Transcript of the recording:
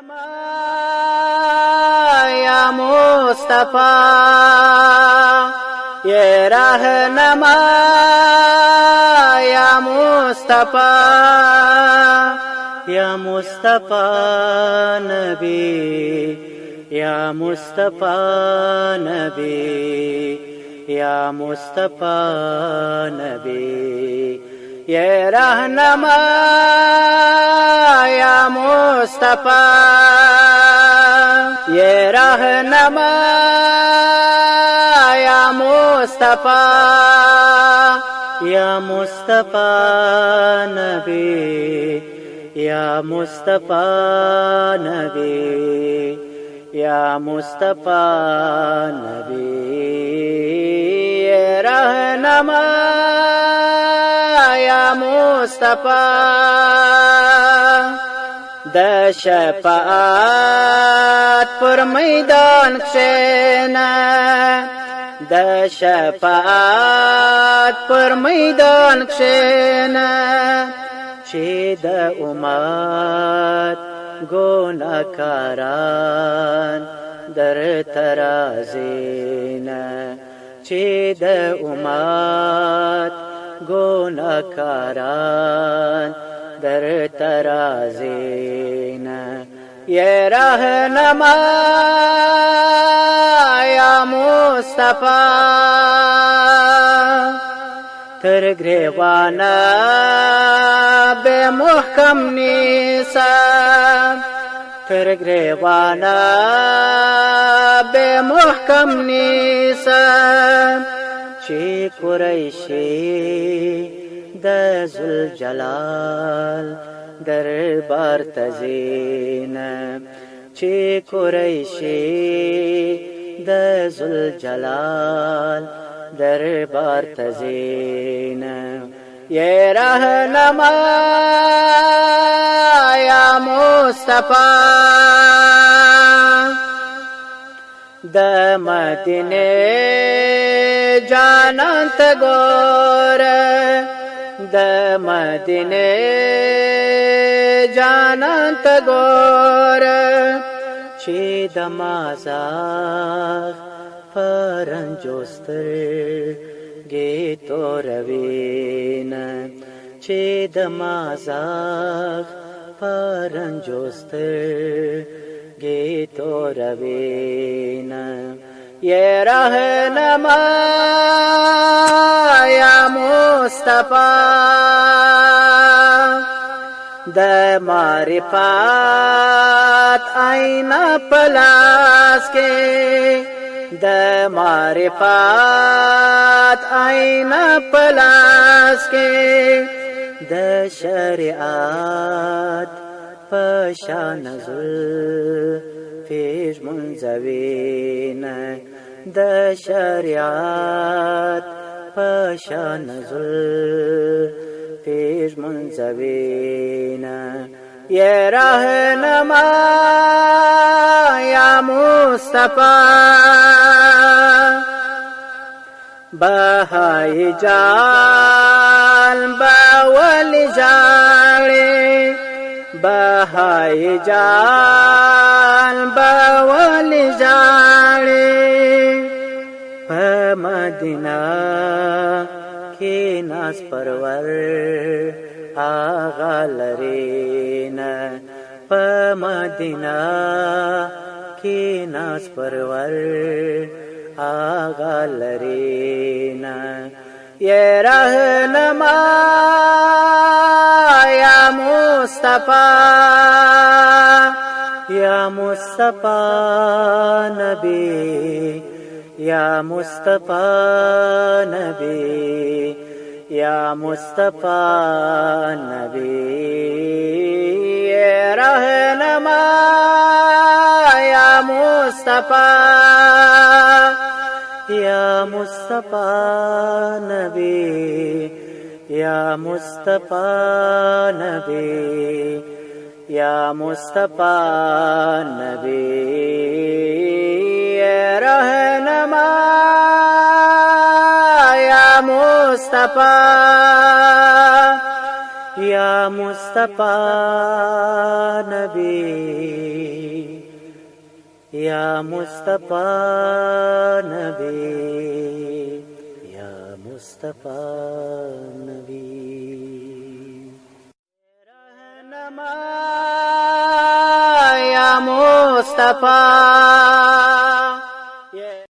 रहनमा या मुस्तफा, ये रहनमा या मुस्तफा, या मुस्तफा नबी, या मुस्तफा नबी, या मुस्तफा नबी, ये रहनमा या मुस्तफा, ये रहनमा या मुस्तफा, या मुस्तफा नबी, या मुस्तफा नबी, या मुस्तफा नबी, ये रहनमा या मुस्तफा, दशफात पर मैदान क्षेना, दशफात पर मैदान क्षेना, छेद उमत गुनाहगारान दर तराजीन, छेद उमत गुनाहगारान दर तराजीन, ये रहनमा या मुस्तफा, तर ग्रेवाना बेमुहकम निसा, तर ग्रेवाना बेमुहकम निसा, ची कुरैशी दजुल जलाल दरबार तजीन, ची कुरैशी दजुल जलाल दरबार तजीन, ये रहनमा या मुस्तफा, द मदीने जानत गोर, द मदीने जानत गोर, छेद माज़ार परंजोस्तर गे तो रवीन, छेद माज़ार परंजोस्तर गे तो रवीन, ये रहनमा या मुस्तफा, द मारिफत आईना पलास के, द मारिफत आईना पलास के, द शरीयत पशान जुल्फिश मुंजवीन, द शरीयत पशान जुल्फिश मुंजवीन, ये रहनमा या मुस्तफा, बहाई जाल बावली जाले, बहाई जाल बावली जाले, मदीना की नाज परवर आगा लरीन, मदीना की नाज परवर आगा लरीन, ये रहनमा या मुस्तफा, या मुस्तफा नबी, या मुस्तफा नबी, या मुस्तफा नबी, ये रहनमा या मुस्तफा, या मुस्तफा नबी, या मुस्तफा नबी, या मुस्तफा नबी, ये रहनमा या मुस्तफा, या मुस्तफा नबी, या मुस्तफा नबी, या मुस्तफा नबी। रहनुमा या मुस्तफा